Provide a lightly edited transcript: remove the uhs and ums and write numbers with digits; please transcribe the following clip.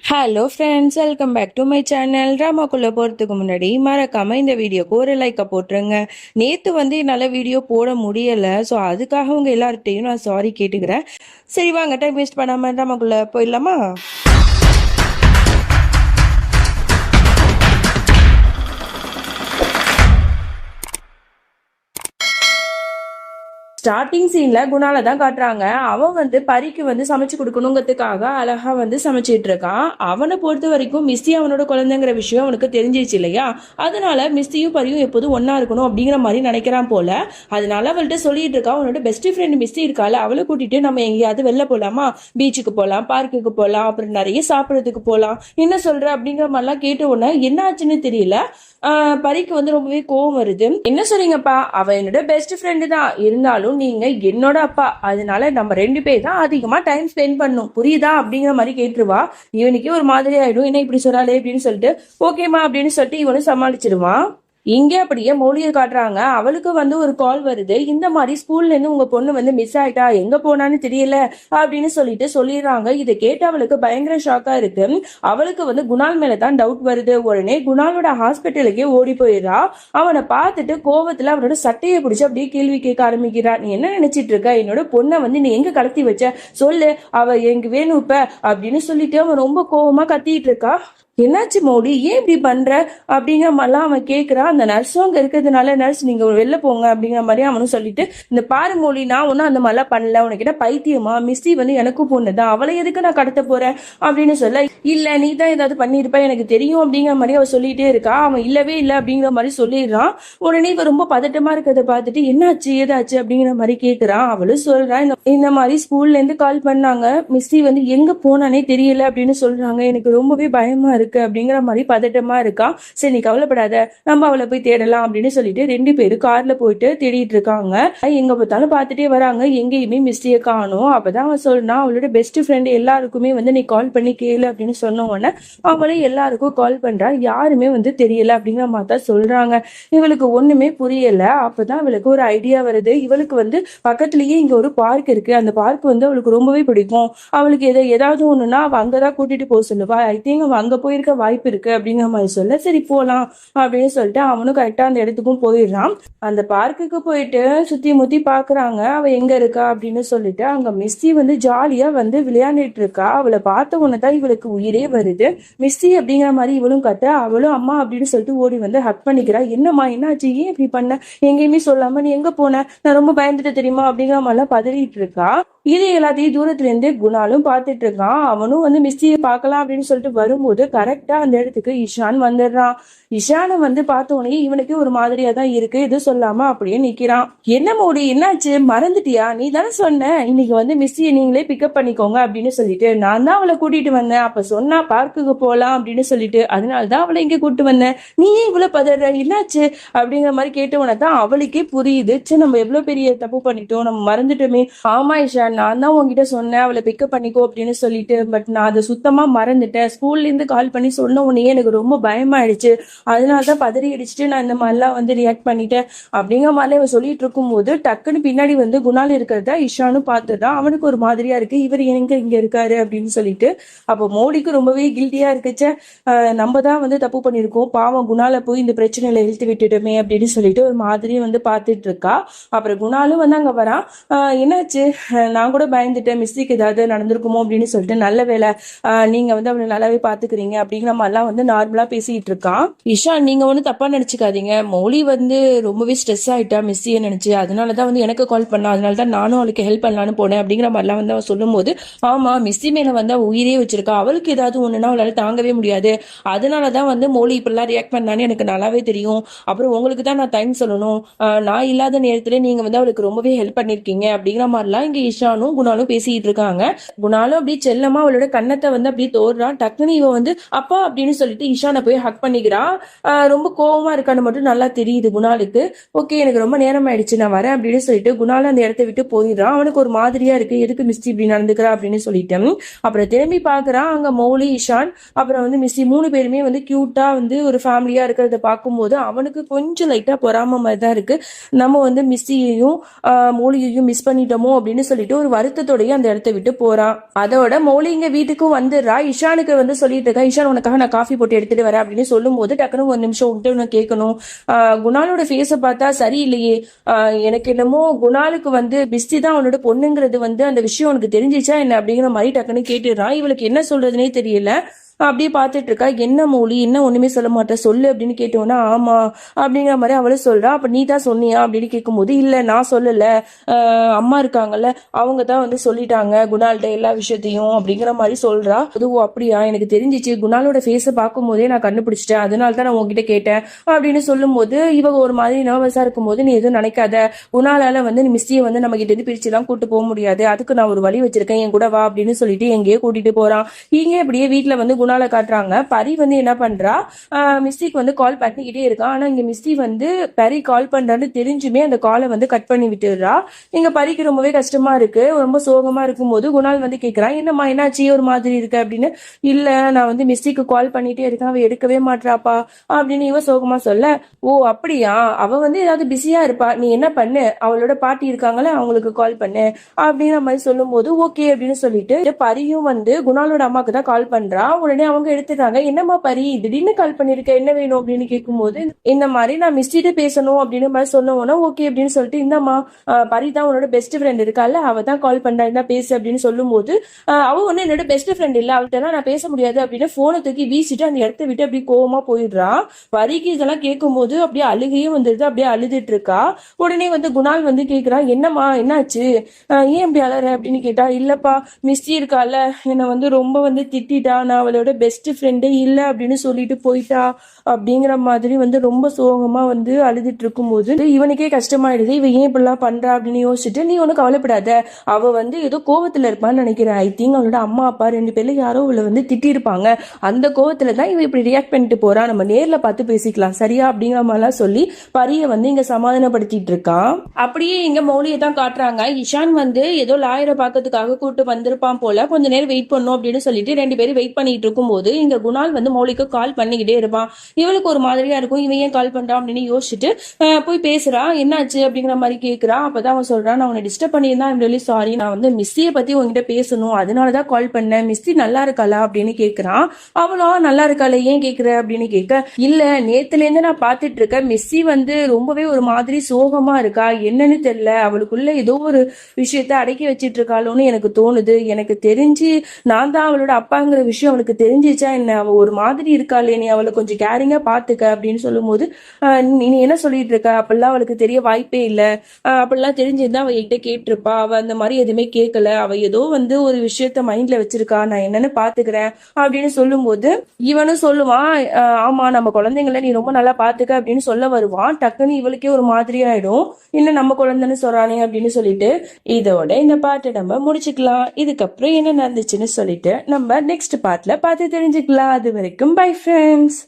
Hello friends, welcome back to my channel. ட்ராமாக்குள்ளே போகிறதுக்கு முன்னாடி மறக்காமல் இந்த வீடியோக்கு ஒரு லைக்கை போட்டுருங்க. நேற்று வந்து என்னால் வீடியோ போட முடியலை, ஸோ அதுக்காக உங்கள் எல்லார்கிட்டையும் நான் சாரி கேட்டுக்கிறேன். சரி வாங்க, டைம் வேஸ்ட் பண்ணாமல் ட்ராமாக்குள்ளே போயிடலாமா? ஸ்டார்டிங் சீன்ல குணால தான் காட்டுறாங்க. அவன் வந்து பரிக்கு வந்து சமைச்சு கொடுக்கணுங்கிறதுக்காக அழகா வந்து சமைச்சிட்டு இருக்கான். அவனை பொறுத்த வரைக்கும் மிஸ்டி அவனோட குழந்தைங்கிற விஷயம் அவனுக்கு தெரிஞ்சிச்சு இல்லையா? அதனால மிஸ்டியும் பரியும் எப்போதும் ஒன்னா இருக்கணும் அப்படிங்கிற மாதிரி நினைக்கிறான் போல. அதனால அவள்கிட்ட சொல்லிட்டு இருக்கா, அவனோட பெஸ்ட் ஃப்ரெண்ட் மிஸ்டி இருக்கால, அவளை கூட்டிட்டு நம்ம எங்கேயாவது வெளில போலாமா, பீச்சுக்கு போகலாம், பார்க்குக்கு போகலாம், அப்புறம் நிறைய சாப்பிட்றதுக்கு போகலாம், என்ன சொல்ற அப்படிங்கிற மாதிரிலாம் கேட்ட உடனே என்ன ஆச்சுன்னு தெரியல. பரிக்கு வந்து ரொம்பவே கோவம் வருது. என்ன சொல்றீங்கப்பா, அவ என்னோட பெஸ்ட் ஃப்ரெண்டு தான், இருந்தாலும் நீங்க என்னோட அப்பா, அதனால நம்ம ரெண்டு பேர் தான் அதிகமா டைம் ஸ்பெண்ட் பண்ணும், புரியுதா அப்படிங்கிற மாதிரி கேட்டுருவா. இவனுக்கே ஒரு மாதிரி ஆயிடும், என்ன இப்படி சொல்லாலே அப்படின்னு சொல்லிட்டு ஓகேமா அப்படின்னு சொல்லிட்டு இவனும் சமாளிச்சிருவான். இங்கே அப்படியே மௌலியை காட்டுறாங்க. அவளுக்கு வந்து ஒரு கால் வருது. இந்த மாதிரி ஸ்கூல்ல இருந்து உங்க பொண்ணு வந்து மிஸ் ஆயிட்டா, எங்க போனான்னு தெரியல அப்படின்னு சொல்லிட்டு சொல்லிடுறாங்க. இதை கேட்டு அவளுக்கு பயங்கர ஷாக்கா இருக்கு. அவளுக்கு வந்து குணால் மேலதான் டவுட் வருது. உடனே குணாலோட ஹாஸ்பிட்டலுக்கே ஓடி போயிடுறா. அவனை பார்த்துட்டு கோவத்துல அவனோட சட்டையை பிடிச்சி அப்படியே கேள்வி கேட்க ஆரம்பிக்கிறா. நீ என்ன நினைச்சிட்டு இருக்க, என்னோட பொண்ணை வந்து நீ எங்க கடத்தி வச்ச, சொல்லு, அவ எங்க வேணும் இப்ப அப்படின்னு சொல்லிட்டு அவன் ரொம்ப கோவமா கத்திட்டு இருக்கா. என்னாச்சு மௌலி, ஏன் இப்படி பண்ற அப்படிங்கிற மாதிரிலாம் அவன் கேட்கறான். அந்த நர்ஸும் அங்க இருக்கிறதுனால, நர்ஸ் நீங்க வெளில போங்க அப்படிங்கிற மாதிரி அவனும் சொல்லிட்டு, இந்த பாரு மௌலி, நான் ஒன்னும் அந்த மாதிரிலாம் பண்ணல, உனக்கு என்ன பைத்தியமா, மிஸ்டி வந்து எனக்கும் பொண்ணுதான், அவளை எதுக்கு நான் கடத்த போறேன் அப்படின்னு சொல்ல, இல்ல நீ தான் ஏதாவது பண்ணிருப்ப எனக்கு தெரியும் அப்படிங்கிற மாதிரி அவ சொல்லிட்டே இருக்கா. அவன் இல்லவே இல்லை அப்படிங்கிற மாதிரி சொல்லிடுறான். உடனே இவ ரொம்ப பதட்டமா இருக்கிறத பார்த்துட்டு என்னாச்சு ஏதாச்சு அப்படிங்கிற மாதிரி கேட்கறான். அவளும் சொல்றான், இந்த மாதிரி ஸ்கூல்ல இருந்து கால் பண்ணாங்க, மிஸ்டி வந்து எங்க போனானே தெரியல அப்படின்னு சொல்றாங்க, எனக்கு ரொம்பவே பயமா இருக்கு அப்படிங்கிற மாதிரி பதட்டமா இருக்கா. சரி நீ கவலைப்படாத, நம்ம அவளை போய் தேடலாம் அப்படின்னு சொல்லிட்டு ரெண்டு பேரும் கார்ல போயிட்டு தேடிட்டு இருக்காங்க. எங்க பார்த்தாலும் பார்த்துட்டே வராங்க, எங்கேயுமே மிஸ்டியை காணும். அப்பதான் அவன் சொல்றான், அவளோட பெஸ்ட் ஃப்ரெண்ட் எல்லாருக்குமே வந்து நீ கால் பண்ணி கேளு அப்படின்னு சொன்ன உடனே அவளே எல்லாருக்கும் கால் பண்றா. யாருமே வந்து தெரியல அப்படிங்கிற மாதிரி தான் சொல்றாங்க. இவளுக்கு ஒண்ணுமே புரியல. அப்பதான் அவளுக்கு ஒரு ஐடியா வருது. இவளுக்கு வந்து பக்கத்துலயே இங்க ஒரு பார்க் இருக்கு, அந்த பார்க் வந்து அவளுக்கு ரொம்பவே பிடிக்கும். அவளுக்கு ஏதாவது ஒண்ணுன்னா அவ அங்கதான் கூட்டிட்டு போக சொல்லுவா. ஐ திங்க் அவ அங்க போயிருக்க வாய்ப்பு இருக்கு அப்படிங்கிற மாதிரி சொல்ல, சரி போலாம் அப்படின்னு சொல்லிட்டு அவனும் கரெக்டா அந்த இடத்துக்கும் போயிடுறான். அந்த பார்க்குக்கு போயிட்டு சுத்தி முத்தி பாக்குறாங்க, அவ எங்க இருக்கா அப்படின்னு சொல்லிட்டு. அங்க மிஸ்டி வந்து ஜாலியா வந்து விளையாண்டுட்டு இருக்கா. அவளை பார்த்த உடனேதான் இவளுக்கு உயிரே வருது. மிஸ்டி அப்படிங்கிற மாதிரி இவளும் கத்த, அவளும் அம்மா அப்படின்னு சொல்லிட்டு ஓடி வந்து ஹக் பண்ணிக்கிறா. என்னம்மா என்னாச்சு, ஏன் இப்படி பண்ண, எங்கேயுமே சொல்லாம நீ எங்க போன, நான் ரொம்ப பயந்துட்டு தெரியுமா அப்படிங்கிற மாதிரிலாம் பதறிட்டு இருக்கா. இது எல்லாத்தையும் தூரத்துல இருந்து குணாலும் பார்த்துட்டு இருக்கான். அவனும் வந்து மிஸ்டியை பார்க்கலாம் அப்படின்னு சொல்லிட்டு வரும்போது கரெக்டா அந்த இடத்துக்கு இஷான் வந்துடுறான். இஷானை வந்து பார்த்த உடனே இவனுக்கு ஒரு மாதிரியா தான் இருக்கு. இது சொல்லாம அப்படியே நிக்கிறான். என்ன மோடி, என்னாச்சு, மறந்துட்டியா, நீ தானே சொன்ன இன்னைக்கு வந்து மிஸ்டியை நீங்களே பிக்கப் பண்ணிக்கோங்க அப்படின்னு சொல்லிட்டு. நான் தான் அவளை கூட்டிட்டு வந்தேன், அப்ப சொன்னா பார்க்குக்கு போலாம் அப்படின்னு சொல்லிட்டு, அதனாலதான் அவளை இங்க கூட்டு வந்தேன், நீ ஏன் இவ்வளவு பதற, என்னாச்சு அப்படிங்கிற மாதிரி கேட்டவன தான் அவளுக்கே புரியுது. சரி நம்ம எவ்வளவு பெரிய தப்பு பண்ணிட்டோம், நம்ம மறந்துட்டோமே. ஆமா இஷான், நான் தான் உங்ககிட்ட சொன்னேன் அவளை பிக்கப் பண்ணிக்கோ அப்படின்னு சொல்லிட்டு, பட் நான் அதை சுத்தமா மறந்துட்டேன். ஸ்கூல்ல இருந்து கால் பண்ணி சொன்ன உடனே எனக்கு ரொம்ப பயமாயிடுச்சு, அதனாலதான் பதறி அடிச்சுட்டு நான் இந்த மாதிரிலாம் வந்து ரியாக்ட் பண்ணிட்டேன் அப்படிங்கிற மாதிரி அவன் சொல்லிட்டு இருக்கும் போது டக்குன்னு பின்னாடி வந்து குணால் இருக்கிறத இஷானும் பார்த்துதான். அவனுக்கு ஒரு மாதிரியா இருக்கு, இவர் எங்க இங்க இருக்காரு அப்படின்னு சொல்லிட்டு. அப்போ மோடிக்கு ரொம்பவே கில்ட்டியா இருக்குச்ச, நம்ம தான் வந்து தப்பு பண்ணிருக்கோம், பாவம் குணால போய் இந்த பிரச்சனையில இழுத்து விட்டுட்டோமே அப்படின்னு சொல்லிட்டு ஒரு மாதிரி வந்து பார்த்துட்டு இருக்கா. அப்புறம் குணாலும் வந்து அங்க வரான். என்னாச்சு, நான் கூட பயந்துட்டேன், மிஸ்டேக் ஏதாவது நடந்திருக்குமோ அப்படின்னு சொல்லிட்டு, நல்ல வேலை நீங்க வந்து அவனை நல்லாவே பாத்துக்கிறீங்க அப்படிங்கிற மாதிரிலாம் வந்து நார்மலா பேசிட்டு இருக்கான். இஷா நீங்க ஒண்ணு தப்பா நினைச்சுக்காதீங்க, மௌலி வந்து ரொம்பவே ஸ்ட்ரெஸ் ஆயிட்டா மிஸ்ஸியை நினைச்சு, அதனாலதான் வந்து எனக்கு கால் பண்ணா, அதனாலதான் நானும் அவளுக்கு ஹெல்ப் பண்ணலான்னு போனேன் அப்படிங்கிற மாதிரிலாம் வந்து அவன் சொல்லும் போது, ஆமா மிஸ்ஸி மேல வந்து அவ உயிரே வச்சிருக்கா, அவளுக்கு ஏதாவது ஒண்ணுன்னா அவளால தாங்கவே முடியாது, அதனாலதான் வந்து மௌலி இப்படிலாம் ரியாக்ட் பண்ணான்னு எனக்கு நல்லாவே தெரியும். அப்புறம் உங்களுக்கு தான் நான் டைம் சொல்லணும், நான் இல்லாத நேரத்துல நீங்க வந்து அவளுக்கு ரொம்பவே ஹெல்ப் பண்ணிருக்கீங்க அப்படிங்கிற மாதிரிலாம் இங்க இஷானும் குணாலும் பேசிட்டு இருக்காங்க. குணாலும் அப்படி செல்லமா அவளோட கண்ணத்தை வந்து அப்படியே தோடுறான். டக்குனு இவ வந்து அப்பா அப்படின்னு சொல்லிட்டு இஷானை போய் ஹக் பண்ணிக்கிறான். ரொம்ப கோவமா சோகமா இருக்கான்னு மட்டும் நல்லா தெரியுது குணாலுக்கு. ஓகே, எனக்கு ரொம்ப நேரம் ஆயிடுச்சு, நான் வரேன் அப்படின்னு சொல்லிட்டு குணாலும் அந்த இடத்த விட்டு போயிடுறான். அவனுக்கு ஒரு மாதிரியா இருக்கு, எதுக்கு மிஸ்டி இப்படி நடந்துக்கிறா அப்படின்னு சொல்லிட்டேன். அப்புறம் திரும்பி பாக்குறான், அங்க மௌலி, இஷான், அப்புறம் வந்து மிஸ்டி 3 பேருமே வந்து கியூட்டா வந்து ஒரு ஃபேமிலியா இருக்கிறத பார்க்கும்போது அவனுக்கு கொஞ்சம் லைட்டா பொறாம மாதிரி தான் இருக்கு. நம்ம வந்து மிஸ்டியையும் மௌலியையும் மிஸ் பண்ணிட்டோமோ அப்படின்னு சொல்லிட்டு ஒரு வருத்தத்தோடய அந்த இடத்த விட்டு போறான். அதோட மௌலி இங்க வீட்டுக்கும் வந்துடுறா. இஷானுக்கு வந்து சொல்லிட்டு இருக்கா, இஷான் உனக்காக நான் காஃபி போட்டு எடுத்துட்டு வரேன் அப்படின்னு சொல்லும் போது டக்குனு ஒரு நிமிஷம் விட்டு உனக்கு கேட்கணும், குணாலோட ஃபேஸை பார்த்தா சரியில்லையே, எனக்கு என்னமோ குணாலுக்கு வந்து பிஸ்தி தான் அவனோட பொண்ணுங்கிறது வந்து அந்த விஷயம் உனக்கு தெரிஞ்சிச்சா என்ன அப்படிங்கிற மாதிரி டக்குன்னு கேட்டுடுறான். இவளுக்கு என்ன சொல்றதுனே தெரியல. அப்படியே பார்த்துட்டு இருக்கா. என்ன மௌலி, என்ன ஒண்ணுமே சொல்ல மாட்டேன் சொல்லு அப்படின்னு கேட்டோன்னா, ஆமா அப்படிங்கிற மாதிரி அவளும் சொல்றா. அப்ப நீ தான் சொன்னியா அப்படின்னு கேட்கும்போது, இல்ல நான் சொல்லல, அம்மா இருக்காங்கல்ல அவங்க தான் வந்து சொல்லிட்டாங்க குணால்கிட்ட எல்லா விஷயத்தையும் அப்படிங்கிற மாதிரி சொல்றா. அதுவும் அப்படியா, எனக்கு தெரிஞ்சிச்சு, குணாலோட ஃபேஸை பார்க்கும் போதே நான் கண்டுபிடிச்சிட்டேன், அதனால தான் நான் உங்ககிட்ட கேட்டேன் அப்படின்னு சொல்லும் போது இவங்க ஒரு மாதிரி நர்வஸா இருக்கும் போது, நீ எதுவும் நினைக்காத, குணாலால வந்து மிஸ்டியை வந்து நம்ம கிட்ட இருந்து பிரிச்சு எல்லாம் கூட்டு போக முடியாது, அதுக்கு நான் ஒரு வழி வச்சிருக்கேன், என் கூட வா அப்படின்னு சொல்லிட்டு எங்கேயோ கூட்டிட்டு போறான். இங்க இப்படியே வீட்டுல வந்து குணால காட்டுறாங்க. பரி வந்து என்ன பண்றா, மிஸ்டிக்கு வந்து கால் பண்ணிக்கிட்டே இருக்கான். ஆனா இங்க மிஸ்டி வந்து பரி கால் பண்றான்னு தெரிஞ்சுமே அந்த காலை வந்து கட் பண்ணி விட்டுடுறா. இங்க பரிக்கு ரொம்பவே கஷ்டமா இருக்கு. ரொம்ப சோகமா இருக்கும் போது குணால் வந்து கேட்கிறான், என்னம்மா என்னாச்சு ஒரு மாதிரி இருக்கு அப்படின்னு. இல்ல, நான் வந்து மிஸ்டிக்கு கால் பண்ணிட்டே இருக்கேன், அவ எடுக்கவே மாட்டாப்பா அப்படின்னு இவ சோகமா சொல்ல, ஓ அப்படியா, அவ வந்து ஏதாவது பிஸியா இருப்பா, நீ என்ன பண்ணு, அவளோட பாட்டி இருக்காங்களே அவங்களுக்கு கால் பண்ணு அப்படிங்கிற மாதிரி சொல்லும் போது ஓகே அப்படின்னு சொல்லிட்டு பரியும் வந்து குணாலோட அம்மாக்கு தான் கால் பண்றா. உடனே அவங்க எடுத்துட்டாங்க. என்னம்மா பரி திடீர்னு கால் பண்ணிருக்க, என்ன வேணும் அப்படின்னு கேட்கும்போது, இந்த மாதிரி நான் மிஸ்டிட்ட பேசணும் அப்படின்னு மாதிரி சொன்னோன்னா ஓகே அப்படின்னு சொல்லிட்டு, இந்தம்மா பரி தான் உன்னோட பெஸ்ட் ஃப்ரெண்ட் இருக்கால, அவ தான் கால் பண்ணா, என்ன பேசு அப்படின்னு சொல்லும் போது, அவ ஒண்ணு என்னோட பெஸ்ட் ஃப்ரெண்ட் இல்ல, அவள்கிட்ட நான் பேச முடியாது அப்படின்னு போனை தூக்கி வீசிட்டு அந்த இடத்த விட்டு அப்படியே கோவமா போயிடுறா. பரிக்கு இதெல்லாம் கேட்கும் போது அப்படியே அழுகையும் வந்துருது, அப்படியே அழுதுட்டு இருக்கா. உடனே வந்து குணால் வந்து கேக்குறா, என்னம்மா என்னாச்சு, ஏன் இப்படி அழற அப்படின்னு கேட்டா, இல்லப்பா மிஸ்டி இருக்கால என்னை வந்து ரொம்ப வந்து திட்டா, நான் அவளோட பெஸ்ட் ஃப்ரெண்டே இல்லை அப்படின்னு சொல்லிட்டு போயிட்டா அப்படிங்கிற மாதிரி வந்து ரொம்ப சோகமா வந்து அழுதுட்டு இருக்கும்போது இவனுக்கே கஷ்டமாயிடுது. இவ ஏன் இப்படிலாம் பண்றா அப்படின்னு யோசிச்சுட்டு, நீ ஒன்னும் கவலைப்படாத, அவ வந்து ஏதோ கோவத்துல இருப்பான்னு நினைக்கிறேன், ஐ திங்க் அவளோட அம்மா அப்பா 2 பேர்ல யாரோ அவளை வந்து திட்டி இருப்பாங்க, அந்த கோவத்துல தான் இவ இப்படி ரியாக்ட் பண்ணிட்டு போறா, நம்ம நேர்ல பார்த்து பேசிக்கலாம் சரியா அப்படிங்கிற மாதிரிலாம் சொல்லி பரிய வந்து இங்க சமாதானப்படுத்திட்டு இருக்கான். அப்படியே இங்க மௌலியை தான் காட்டுறாங்க. இஷான் வந்து ஏதோ லாயரை பார்க்கறதுக்காக கூட்டு வந்திருப்பான் போல, கொஞ்ச நேரம் வெயிட் பண்ணும் அப்படின்னு சொல்லிட்டு 2 பேரும் வெயிட் பண்ணிட்டு இருக்கும் போது இங்க குணால் வந்து மௌலிக்கு கால் பண்ணிக்கிட்டே இருப்பான். இவளுக்கு ஒரு மாதிரியா இருக்கும், இவன் ஏன் கால் பண்றான் அப்படின்னு யோசிச்சுட்டு போய் பேசுறா. என்னாச்சு அப்படிங்கிற மாதிரி கேட்கிறா. அப்பதான் அவன் சொல்றான், நான் உன்னை டிஸ்டர்ப் பண்ணியிருந்தா ஐம் ரியலி சாரி, நான் வந்து மிஸ்ஸியை பத்தி உங்ககிட்ட பேசணும், அதனாலதான் கால் பண்ணேன், மிஸ்ஸி நல்லா இருக்காளா அப்படின்னு கேட்கிறான். அவளும் நல்லா இருக்காளே, ஏன் கேட்கிற அப்படின்னு கேட்க, இல்ல நேத்துல இருந்து நான் பாத்துட்டு இருக்கேன், மிஸ்ஸி வந்து ரொம்பவே ஒரு மாதிரி சோகமா இருக்கா, என்னன்னு தெரியல, அவளுக்குள்ள ஏதோ ஒரு விஷயத்த அடக்கி வச்சிட்டு இருக்காளோன்னு எனக்கு தோணுது, எனக்கு தெரிஞ்சு நான் தான் அவளோட அப்பாங்கிற விஷயம் அவளுக்கு தெரிஞ்சிச்சா என்ன, அவ ஒரு மாதிரி இருக்காளே, நீ அவளை கொஞ்சம் கேரிங்கா பாத்துக்க அப்படின்னு சொல்லும் போது, நீ என்ன சொல்லிட்டு இருக்க, அப்படிலாம் அவளுக்கு தெரிய வாய்ப்பே இல்லை, அப்படிலாம் தெரிஞ்சிருந்தா அவ என்கிட்ட கேட்டிருப்பா, அவ அந்த மாதிரி எதுவுமே கேட்கல, அவ ஏதோ வந்து ஒரு விஷயத்த மைண்ட்ல வச்சிருக்கா, நான் என்னன்னு பாத்துக்கிறேன் அப்படின்னு சொல்லும் போது இவனும் சொல்லுவான், ஆமா நம்ம குழந்தைங்கள நீ ரொம்ப நல்லா பாத்துக்க அப்படின்னு சொல்ல வருவான். டக்குன்னு இவளுக்கே ஒரு மாதிரி ஆயிடும், இன்னும் நம்ம குழந்தைன்னு சொல்றானே அப்படின்னு சொல்லிட்டு இதோட இந்த பாட்டை நம்ம முடிச்சுக்கலாம். இதுக்கப்புறம் என்ன நடந்துச்சுன்னு சொல்லிட்டு நம்ம நெக்ஸ்ட் பார்ட்ல பார்த்து தெரிஞ்சுக்கலாம். அது வரைக்கும் பை ஃப்ரெண்ட்ஸ்.